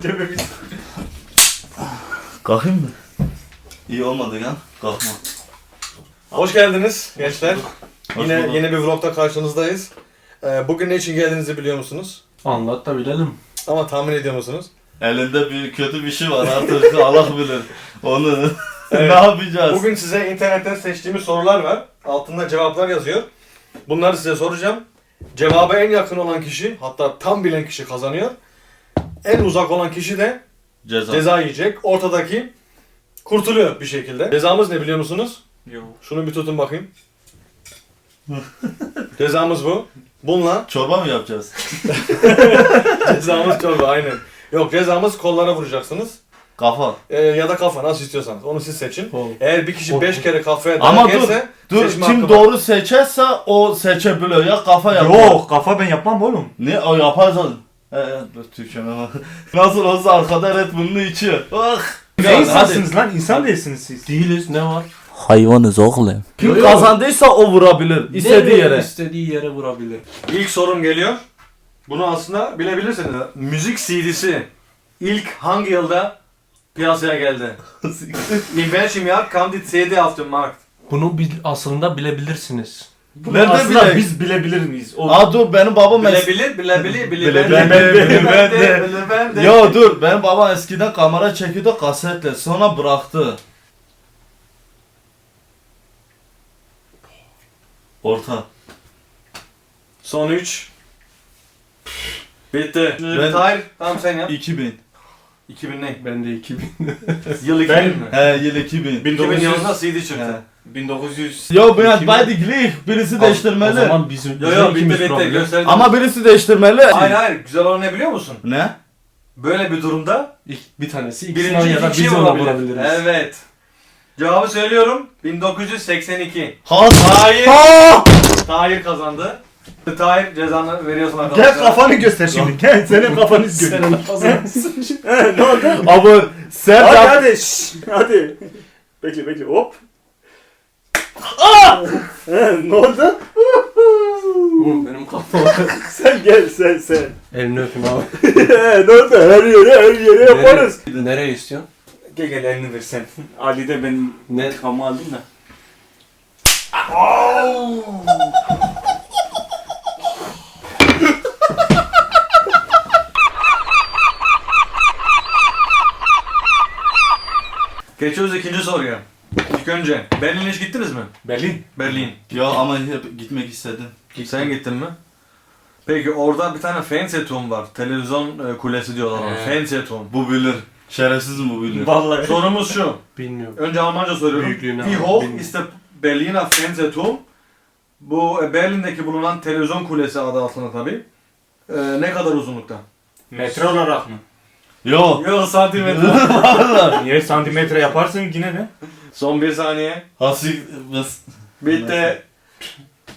Cebimiz. Kalkayım mı? İyi olmadı ya. Kalkma. Hoş geldiniz gençler. Hoş Yine bulduk. yeni bir vlogda karşınızdayız. Bugün ne için geldiğinizi biliyor musunuz? Anlat da bilelim. Ama tahmin ediyor musunuz? Elinde bir kötü bir şey var artık Allah bilir. Onu Evet. ne yapacağız? Bugün size internetten seçtiğimiz sorular var. Altında cevaplar yazıyor. Bunları size soracağım. Cevaba en yakın olan kişi, hatta tam bilen kişi kazanıyor. En uzak olan kişi de ceza yiyecek. Ortadaki kurtuluyor bir şekilde. Cezamız ne biliyor musunuz? Yok. Şunu bir tutun bakayım. Cezamız bu. Bununla Çorba mı yapacağız? cezamız çorba aynen. Yok, cezamız kollara vuracaksınız. Kafa. Ya da kafa, nasıl istiyorsanız. Onu siz seçin. Kol. Eğer bir kişi Kol. 5 kere kafaya Ama dayak yerse Dur seçme kim hakkı var. doğru seçerse o seçebiliyor. Ya kafa yapar. Yok, kafa ben yapmam oğlum. Ne o yapar zaten. Dur Türkçem ama. Nasıl olsa arkada Red Bull'unu içiyor. Ah. Ne insansınız lan? İnsan değilsiniz siz. Değiliz, ne var? Hayvanız oğlum. Kim Yok. kazandıysa o vurabilir. İstediği Nereye yere. İstediği yere vurabilir. İlk sorum geliyor. Bunu aslında bilebilirsiniz. Müzik CD'si ilk hangi yılda piyasaya geldi? In welchem Jahr kam die CD auf den Markt? Bunu aslında bilebilirsiniz. Nerede Aslında bilek? biz bilebilir miyiz? O Aa dur benim babam Bilebilir. Yo dur benim babam eskiden kamera çekiyordu kasetle sonra bıraktı. Orta. Son 3. Bitti. Ben- Tahir, tamam sen yap. 2000. 2000 ne? Ben de 2000. Yıl 2000 Ben- mi? He yıl 2000. 2000 yılında CD çıktı. 1900. Yo ben 2000. beide gleich birisi O değiştirmeli. zaman bizim Yo bitti ikimiz bitti problem. gösterdim. Ama birisi değiştirmeli. Hayır güzel olan ne biliyor musun? Ne? Böyle bir durumda Bir tanesi ikisinden birinci ya da iki kişi biz ona olabilir. vurabiliriz. Evet. Cevabı söylüyorum. 1982. Ha. Hayır. Ha! Tahir kazandı. Tahir cezanı veriyorsun arkadaşlar. Gel kafanı göster şimdi. Gel senin kafanı göster. Senin kazansın. Ne oldu? Ama sen Hadi yap- hadi. Hadi. Bekle hop. Ne oldu? Oğlum benim kafam. Sen gel sen. Elini öpeyim abi. Ne oldu? Her yere yaparız. Nereye istiyorsun? Gel elini ver sen. Ali de benim Ne? kamı aldım da. Geçiyoruz ikinci soruya. İlk önce Berlin'e hiç gittiniz mi? Berlin. Berlin. Ya ama hep gitmek istedim. Sen gittin mi? Peki orada bir tane Fernsehturm var. Televizyon kulesi diyorlar ona. Fernsehturm. Bu bilir. Şerefsiz mi bu bilir? Vallahi. Sorumuz şu. Bilmiyorum. Önce Almanca soruyorum. Büyüklüğünü Wie ama hoch bilmiyorum. ist der Berliner Fernsehturm? Bu Berlin'deki bulunan televizyon kulesi adı altında tabi. Ne kadar uzunlukta? Metre olarak mı? Yo. Yok santimetre. Niye santimetre yaparsın yine de? Son bir saniye. Hasik Bitti.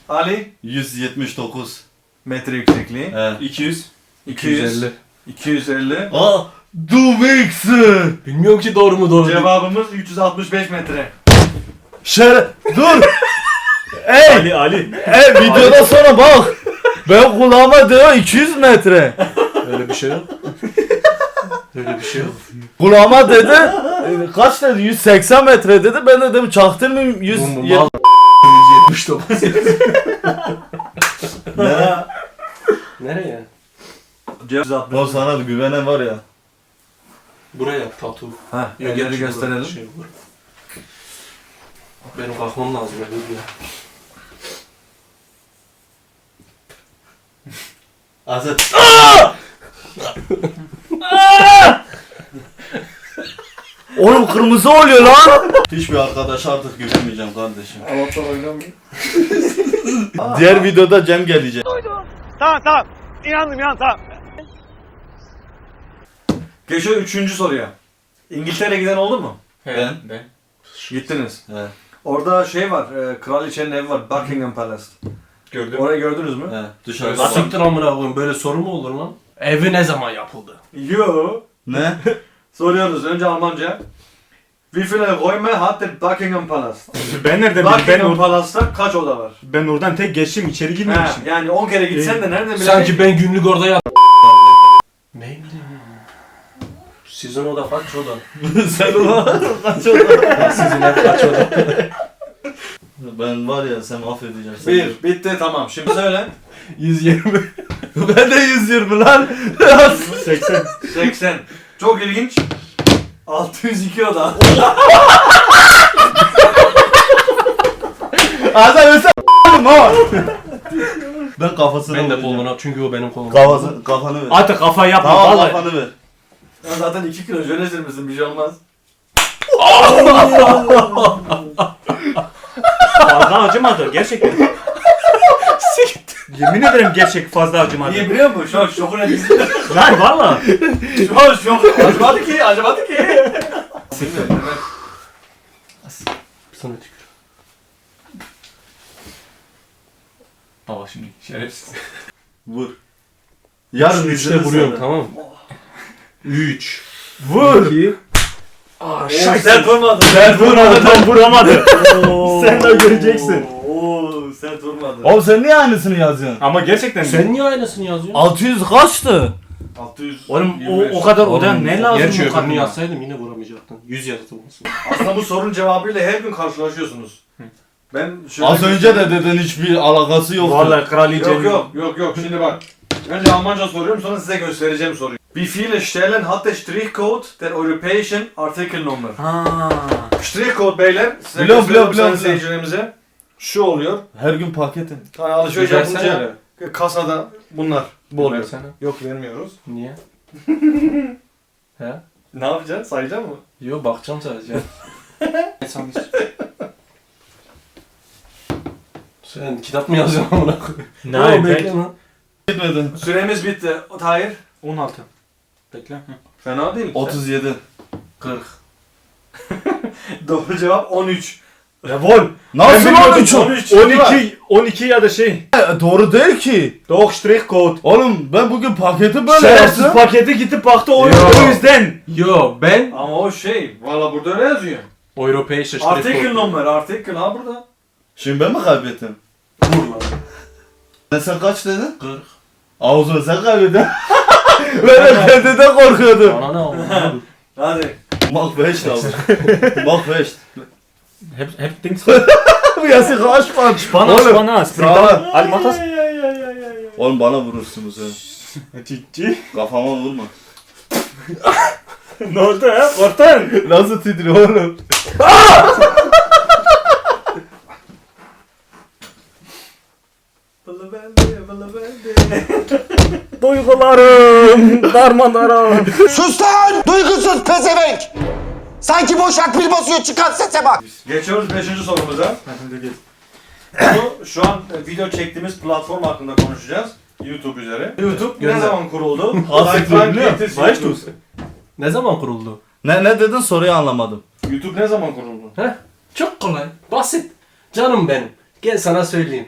Ali. 179. Metre yüksekliği. He. 200. 200. 250. Aa, du Wichser. Bilmiyorum ki doğru mu doğru değil. Cevabımız 365 metre. Dur. Ey, Ali. videodan sonra bak. Ben kulağıma diyor 200 metre. Öyle bir şey yok. Öyle bir şey yok. Kulağıma dedi kaç dedi 180 metre dedi. Ben de dedim çaktırmayayım 100 Bu yet- mal 179. Ne? Nereye? Cevap O sana da güvenen var ya. Buraya tatu. Ha, Yok, elleri gerçi gösterelim. burada şey var. Benim kalkmam lazım ya. Azat. Oğlum kırmızı oluyor lan. Hiçbir arkadaşa artık güvenmeyeceğim kardeşim. Allah'tan oynamayayım. Diğer videoda Cem gelecek. Tamam. İnandım tamam. Geçiyor üçüncü soruya. İngiltere giden oldu mu? Ben. Gittiniz. He. Orada şey var, kraliçenin evi var, Buckingham Palace. Gördüm. Orayı gördünüz mü? He. Dışarı. Siktir amına koyayım, böyle soru mu olur lan? Evi ne zaman yapıldı? Yo. Ne? Soruyoruz önce Almanca. Wie viele Räume hat der Buckingham Palace? Ben nerede bileyim? Buckingham Palace'ta kaç oda var? Ben oradan tek geçtim içeri He, girmemişim. yani 10 kere gitsen de nereden bileceksin? Sanki ben günlük orada yat. Ne bileyim. Sizin oda kaç oda? Sen ona kaç oldu? Sizin ev kaç oda? Ben var ya sen affedeceksin. 1 bitti tamam. Şimdi söyle. 120. Ben de 120 lan. 80. 80. Çok ilginç. 602 oda. Azam mesela ama. Ben kafasını Ben de vuracağım. koluna çünkü o benim kolum. Kafanı ver. Artık kafa yapma Tamam vallahi. kafanı ver. Ya zaten 2 kilo jöle sürmüşsün bir şey olmaz. Fazla acımadı gerçekten. Yemin ederim gerçek fazla acımadı. Niye biliyor musun? Şu an şokun etkisi. Lan valla. Şu an şok. Acımadı ki. Acımadı ki. Sana tükür. Baba şimdi şerefsiz. Vur. Yarın Üçte izleriz vuruyorum sana. tamam mı? 3. Vur. 2. Sert vurmadın. Sen vurmadı tam vuramadı. Sen de göreceksin. Oo, sert vurmadın. Oğlum sen niye aynısını yazıyorsun? Ama gerçekten Sen niye aynısını yazıyorsun? 600 kaçtı? 600. Oğlum o kadar oda ne lazım Gerçi o öbürünü kadına? yazsaydım yine vuramayacaktın. 100 yazılmasın. Aslında bu sorunun cevabıyla her gün karşılaşıyorsunuz. Ben şöyle Az önce de dedin hiçbir alakası yoktu. Vallahi kraliçenin. Yok şimdi bak. Önce Almanca soruyorum sonra size göstereceğim soruyu. Wie viele Stellen hat der Strichcode der europäischen Artikelnummer? Ha. Strichcode beyler size Biliyorum, gösteriyorum biliyorum, sayın biliyorum. seyircilerimize. Şu oluyor. Her gün paketin. Hani alışveriş Versene yapınca kasada bunlar bu oluyor. Versene. Yok vermiyoruz. Niye? He? Ne yapacaksın? Sayacak mı? Yo bakacağım sadece. Sen Sen kitap mı yazıyorsun amına koyayım? Ne Yo, yapayım bekle ben? lan. Gitmedi. Süremiz bitti. Tahir. 16. Bekle. Fena değil. 37. 40. Doğru cevap 13. Jawohl. Nasıl Ben 13? 12 12 ya da şey. Doğru değil ki. Doch Strichcode. Oğlum ben bugün paketi böyle Şerefsiz yaptım. paketi gidip baktı o Yo. yüzden. Yo ben Ama o şey. Valla burada öyle yazıyor. Europäische Artikel number. Artikel ha burada. Şimdi ben mi kaybettim? Vur lan. Sen kaç dedin? 40. Ağzına sen kaybettin. Ben de kendiden korkuyordum. Bana ne oldu? Hadi. Mach 5 abi. Mach 5. Hep Dings. Bu yası kaç var? Bana Oğlum, bana. sağlam. Ali Matas. Oğlum bana vurursun bu sefer. Ciddi. Kafama vurma. Ne oldu ya? Kortan. Nasıl titriyor oğlum? Bılı bende, bılı bende. Duygularım darmadağın. Sus lan! Duygusuz pezevenk! Sanki boş akbil basıyor, çıkan sese bak! Geçiyoruz 5. sorumuza. Bu şu an video çektiğimiz platform hakkında konuşacağız. YouTube üzere. YouTube ne Gönder. zaman kuruldu? Hasret Lifetime biliyor. Creators Weißt YouTube. du's? Ne zaman kuruldu? Ne dedin soruyu anlamadım. YouTube ne zaman kuruldu? Heh. Çok kolay. Basit. Canım benim. Gel sana söyleyeyim.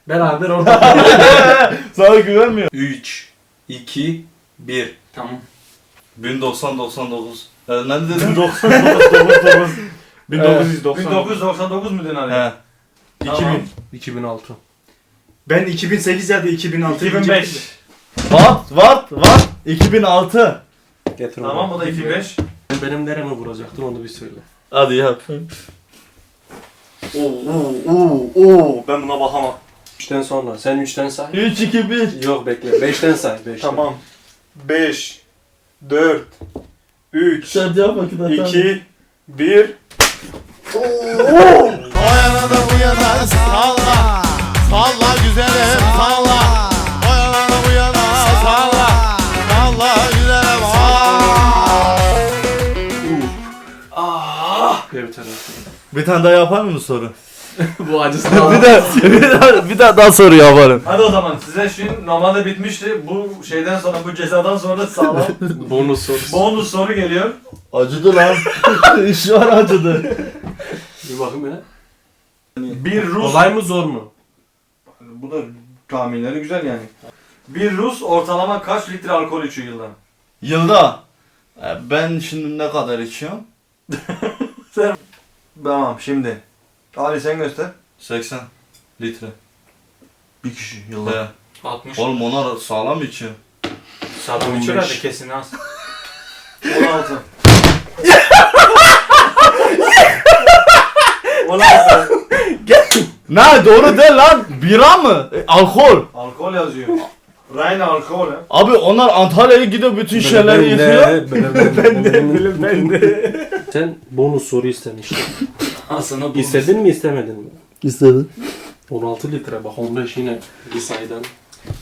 Beraber orada. Sana güvenmiyor. 3, 2, 1. Tamam. 1999. Ne dedin? 1999. 1990. 1999 mu dedin Ali? He. 2000. 2006. Ben 2008 ya da 2006. 2005. What? 2006. Getir Tamam o da 2005. Benim nereme vuracaktın onu bir söyle. Hadi yap. Ben buna bakamam. 3'ten sonra. Sen 3'ten say. 3, 2, 1. Yok bekle. 5'ten say. 5'ten. Tamam. 5 4 3 Sen yap bakayım. 2 1 O yana da bu yana salla. Salla güzelim salla. O yana da bu yana salla. Salla güzelim Bir tarafı. Bir tane daha yapar mı soru? Bu acısı bir daha soru yaparım. Hadi o zaman size şimdi normalde bitmişti. Bu şeyden sonra bu cezadan sonra sağlam Bonus sorusu. bonus soru geliyor. Acıdı lan. Şu an acıdı. Bir bakayım öyle. Bir Rus Kolay mı zor mu? Bu da tahminleri güzel yani. Bir Rus ortalama kaç litre alkol içiyor yılda? Yılda. Ben şimdi ne kadar içiyorum? Tamam şimdi. Ali sen göster. 80 litre. Bir kişi yılda. He. 60. Oğlum onlar sağlam içiyor. Sağlam 15. içiyorlar da kesin az. 16. 16. Ne doğru değil lan. Bira mı? Alkol. Alkol yazıyor. Rhein alkol ha. Abi onlar Antalya'ya gidiyor bütün şeyleri yıkıyor. Ben de. Sen bonus soru istemiştin. Aslında İstedin mi istemedin mi? İstedim. 16 litre bak 15 yine bir sayıdan.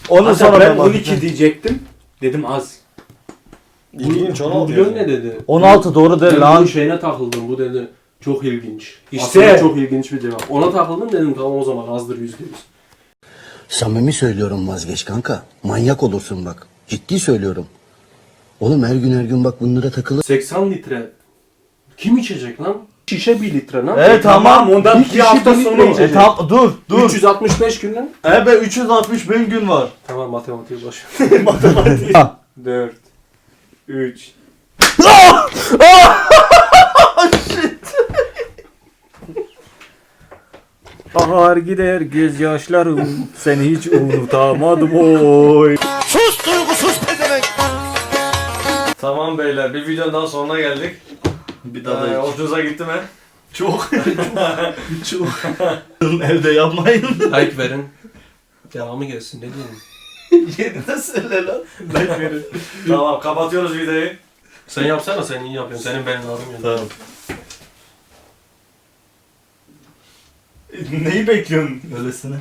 Onu Hatta sonra ben ben 12 diyecektim. Dedim az. İlginç 16 Biliyor ne yazıyor. dedi? 16 doğru değil Ben lan. bunun şeyine takıldım bu dedi. Çok ilginç. İşte. Aslında çok ilginç bir cevap. Ona takıldım dedim tamam o zaman azdır %100. Samimi söylüyorum vazgeç kanka. Manyak olursun bak. Ciddi söylüyorum. Oğlum her gün bak bunlara takılır. 80 litre. Kim içecek lan? Şişe 1 litre lan. Tamam ondan Bir bir kişi hafta bir litre sonra içecek. Tamam dur. 365 gün lan. Be 360 bin gün var. Tamam matematiğe boş. 4 3 Bahar gider gözyaşlarım seni hiç unutamadım oy. Sus duygusuz pezevenk. Tamam beyler bir videonun daha sonuna geldik. Bir daha da Hoşunuza gitti mi? çok. Çok. Evde yapmayın. Like verin. Devamı gelsin ne diyeyim. Yerine söyle lan. Tamam kapatıyoruz videoyu. Sen yapsana sen iyi yapıyorsun. Senin benim adım yani. Tamam. Neyi bekliyorsun öylesine?